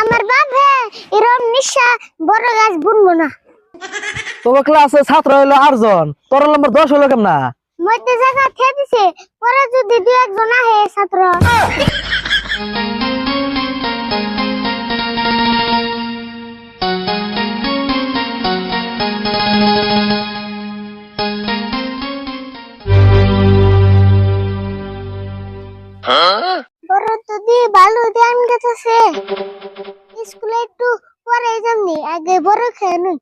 আমার বাপ এরকম নিশা বড় গাছ বুনবো না। তোর ক্লাসে ছাত্র হইলো 8 জন, তোর নম্বর 10 হইলো কেমনা? মধ্যে জায়গা খেয়ে দিছে, পরে যদি 2-1 জন আহে ছাত্র। বড় তো দিয়ে ভালো ধ্যান গেছে, স্কুলে একটু পরে যামনি, আগে বড় খেয়ে নই।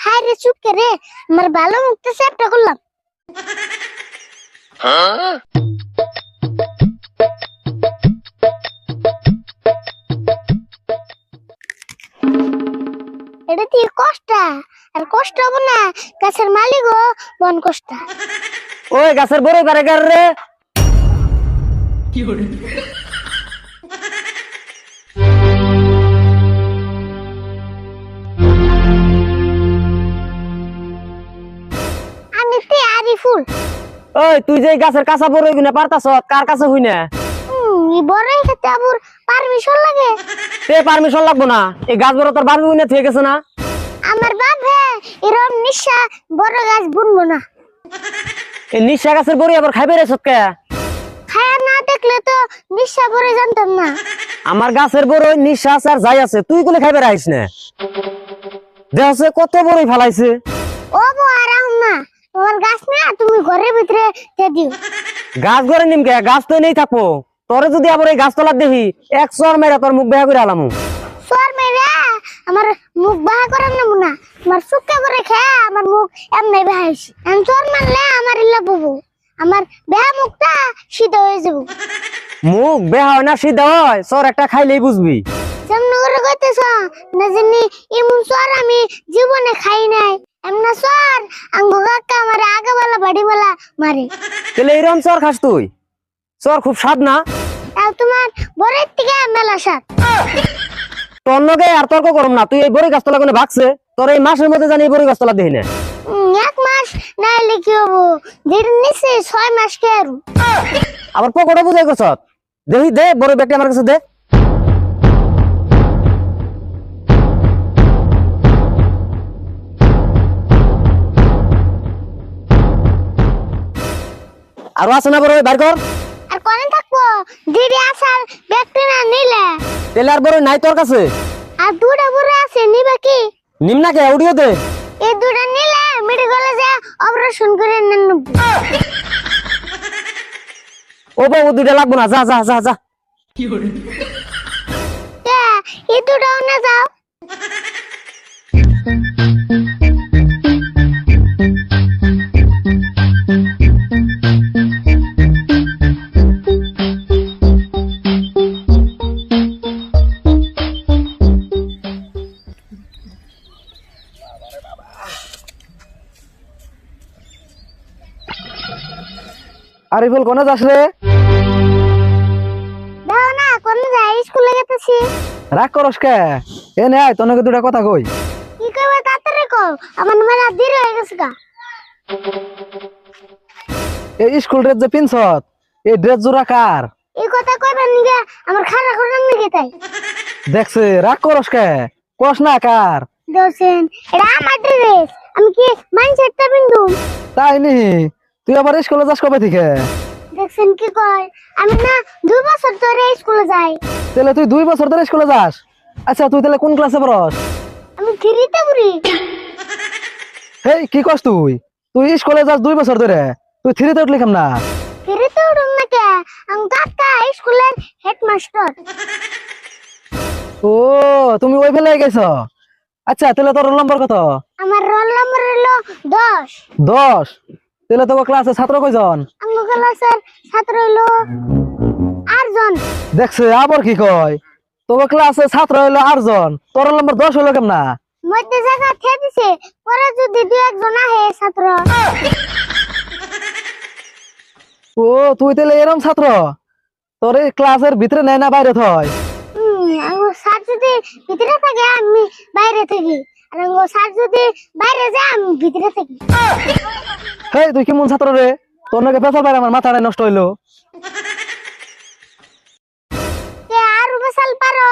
হাই রে চুপ রে, আমার ভালো মুখটা সেপটা করলাম। এটা কি কষ্ট? আর কষ্ট হবো না, গাছের মালিক ও বন কষ্ট। ওই গাছের বড় পারে গার রে। আমি তে আরিফুল। ওই তুই যে গাছের কাঁচা বড় হইবি না পারতাছ, কার কাছে হই না? বড়ই খেতে আবার পারমিশন লাগে? তে পারমিশন লাগবো না, এই গাছ বড় তোর বারবি না থেকে গেছে না। আমার বাপ এরকম নিশা বড় গাছ বুনবো না। এই নিশা গাছের বড়ি আবার খাইবে রে সৎকে? খায়া না দেখলে তো নিশা বড় জানতাম না। আমার গাছের বড় নিঃশ্বাস আর যাই আছে, তুই কোলে খাইবে রাইস না। দেখছে কত বড়ই ফালাইছে। ও বো আরাম না, তোমার গাছ না তুমি ঘরের ভিতরে দিয়ে দিও। গাছ ঘরে নিমকে, গাছ তো নেই থাকবো। তোরে যদি আবার এই গাছ তলার দেখি, এক চর মেরা তোর মুখ বেহা করে আলামু। সর মেরে আমার মুখ বাহা করার নাম না, আমার সুক্কা করে খেয়ে আমার মুখ এমনি বাহাইছি। আমি চোর মারলে আমার ইল্লা বুবু, আমার বেহা মুখটা সিদ্ধ হয়ে যাব। মুখ বেহা হয় না সিধা হয়, চর একটা খাইলেই বুঝবি। যেমন করে কইতেছ না জানি এমন চর আমি জীবনে খাই নাই। এমনা চর আঙ্গু কাকা আমার আগাবালা বাড়িওয়ালা মারে। তাহলে এরকম চর খাস তুই? চর খুব স্বাদ না? তাও তোমার বরের থেকে মেলা সাত। তোর লগে আর তর্ক করম না, তুই এই বড়ি গাছতলা কোনে ভাগছে? তোর এই মাসের মধ্যে জানি এই বড়ি গাছতলা দেখি না। 1 মাস নাইলে কি হবো, যেটা নিচে 6 মাস কে আর। আবার পকড়া বুঝাই করছ, দেখি দে বড় ব্যাগটা আমার কাছে দে। আর আছে না বড় বাইর কর। আর কোনে থাকবো, দিদি আসার ব্যক্তি না নিলে। তেলে আর বড় নাই তোর কাছে? আর দুটা বুড়া আছে, নিবে কি? নিম না কে উড়িয়ে দে। এই দুটা নিলে মেডিকেলে যা অপারেশন করে নেন। ও বাবু দুইটা লাগবো না, যা যা যা যা। এই দুটাও না যাও। আরিফুল কোনে যাস রে? দাও না, কোনে যাই? স্কুলে গেতেছি। রাগ করস কে? এ নে আয়, তোকে দুটা কথা কই। কি কইবা তাড়াতাড়ি কও, আমার মেলা দেরি হয়ে গেছে গা। এই স্কুল ড্রেস যে পিনছত, এই ড্রেস জোড়া কার? এই কথা কইবেন নিগে আমার খারাপ করে নিগে তাই। দেখছে রাগ করস কে? কস না কার? দোসেন এটা আমার ড্রেস, আমি কি মাইন্ডসেটটা বিন্দু? তাই নি? তুই আবার স্কুলে যাস কবে থেকে? দেখছেন কি কয়, আমি না 2 বছর ধরে স্কুলে যাই। তাহলে তুই 2 বছর ধরে স্কুলে যাস? আচ্ছা তুই তাহলে কোন ক্লাসে পড়স? আমি 3-তে পড়ি। হেই কি কস তুই? তুই স্কুলে যাস 2 বছর ধরে, তুই থ্রিতে উঠলি কেমন না? ফিরিতে উঠুন না কে আমি কাকা স্কুলের হেডমাস্টার। ও তুমি ওই ফেলে গেছো। আচ্ছা তাহলে তোর রোল নম্বর কত? আমার রোল নম্বর হলো 10। 10। তাহলে তোর ক্লাসে ছাত্র কয়জন? আমার ক্লাসের ছাত্র হলো 8 জন। দেখছে আবার কি কয়, তোর ক্লাসে ছাত্র হইলো 8 জন, তোর রোল নম্বর 10 হইলো কেমন না? মধ্যে জায়গা খেয়ে দিছে, পরে যদি দু একজন আহে ছাত্র। ও তুই তাহলে এরম ছাত্র, তোর এই ক্লাসের ভিতরে নেয় না বাইরে থয়? আমার স্যার যদি ভিতরে থাকে আমি বাইরে থাকি, আর আমার স্যার যদি বাইরে যায় আমি ভিতরে থাকি। হেই তুই কেমন ছাত্র রে, তোর নাকি পেছাল বাইরে আমার মাথাটা নষ্ট হইলো। কে আর বেসাল পারো?